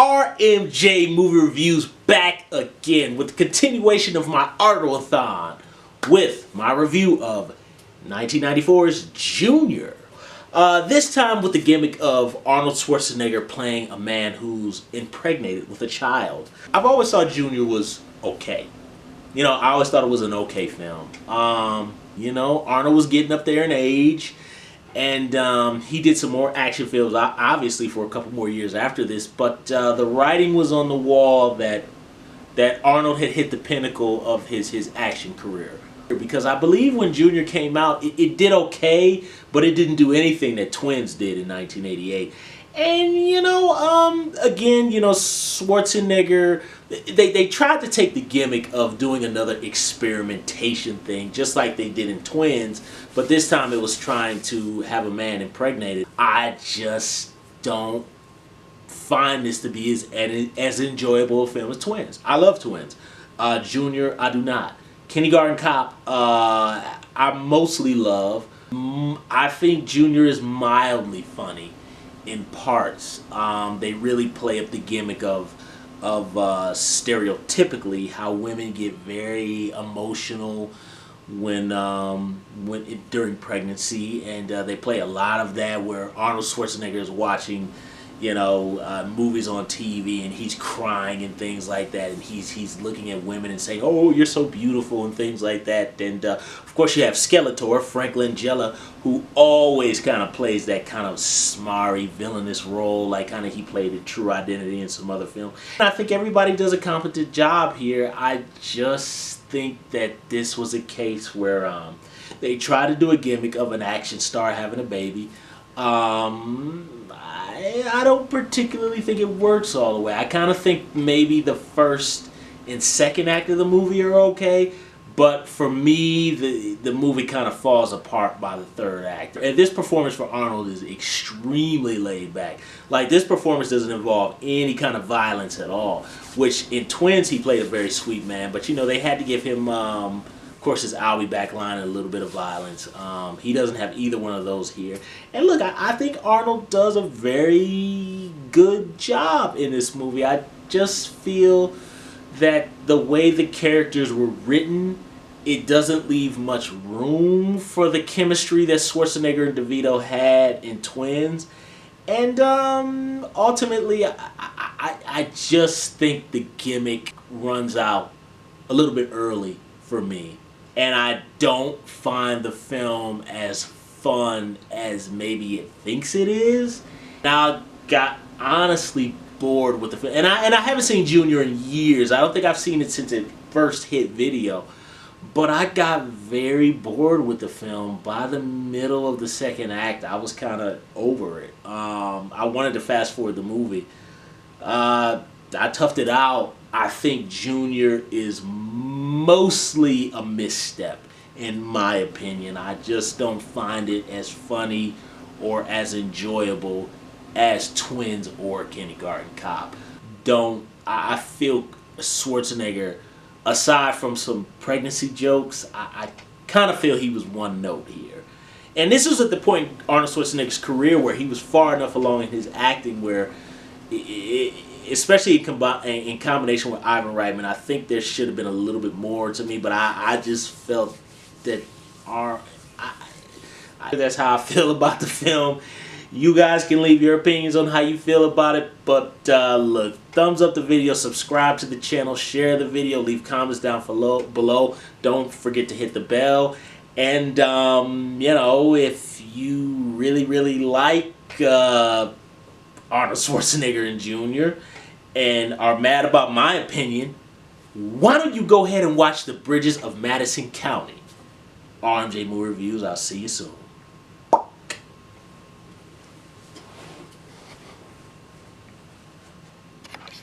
RMJ Movie Reviews back again with the continuation of my Arnold-a-thon with my review of 1994's Junior. This time with the gimmick of Arnold Schwarzenegger playing a man who's impregnated with a child. I've always thought Junior was okay. You know, I always thought it was an okay film. You know, Arnold was getting up there in age. And he did some more action films, obviously, for a couple more years after this. But the writing was on the wall that Arnold had hit the pinnacle of his action career. Because I believe when Junior came out, it did okay, but it didn't do anything that Twins did in 1988. And, you know, again, you know, Schwarzenegger, they tried to take the gimmick of doing another experimentation thing, just like they did in Twins, but this time it was trying to have a man impregnated. I just don't find this to be as enjoyable a film as Twins. I love Twins. Junior, I do not. Kindergarten Cop, I mostly love. I think Junior is mildly funny in parts. They really play up the gimmick of stereotypically how women get very emotional when during pregnancy, and they play a lot of that where Arnold Schwarzenegger is watching, you know, movies on TV and he's crying and things like that, and he's looking at women and saying, "Oh, you're so beautiful," and things like that. And of course you have Skeletor, Frank Langella, who always kind of plays that kind of smarmy, villainous role, like kind of he played in True Identity and some other film. I think everybody does a competent job here. I just think that this was a case where they try to do a gimmick of an action star having a baby. I don't particularly think it works all the way. I kind of think maybe the first and second act of the movie are okay, but for me, the movie kind of falls apart by the third act. And this performance for Arnold is extremely laid back. Like, this performance doesn't involve any kind of violence at all, which in Twins he played a very sweet man, but you know, they had to give him of course, his "I'll be back" line and a little bit of violence. He doesn't have either one of those here. And look, I think Arnold does a very good job in this movie. I just feel that the way the characters were written, it doesn't leave much room for the chemistry that Schwarzenegger and DeVito had in Twins. And ultimately, I just think the gimmick runs out a little bit early for me. And I don't find the film as fun as maybe it thinks it is. Now, I got honestly bored with the film. And I haven't seen Junior in years. I don't think I've seen it since it first hit video. But I got very bored with the film. By the middle of the second act, I was kind of over it. I wanted to fast forward the movie. I toughed it out. I think Junior is mostly a misstep, in my opinion. I just don't find it as funny or as enjoyable as Twins or Kindergarten Cop. I feel Schwarzenegger, aside from some pregnancy jokes, I kind of feel he was one note here. And this was at the point in Arnold Schwarzenegger's career where he was far enough along in his acting where especially in combination with Ivan Reitman, I think there should have been a little bit more to me, but I just felt that that's how I feel about the film. You guys can leave your opinions on how you feel about it, but look, thumbs up the video, subscribe to the channel, share the video, leave comments down below. Don't forget to hit the bell, and you know, if you really like Arnold Schwarzenegger and Junior and are mad about my opinion, why don't you go ahead and watch The Bridges of Madison County? RMJ Movie Reviews, I'll see you soon.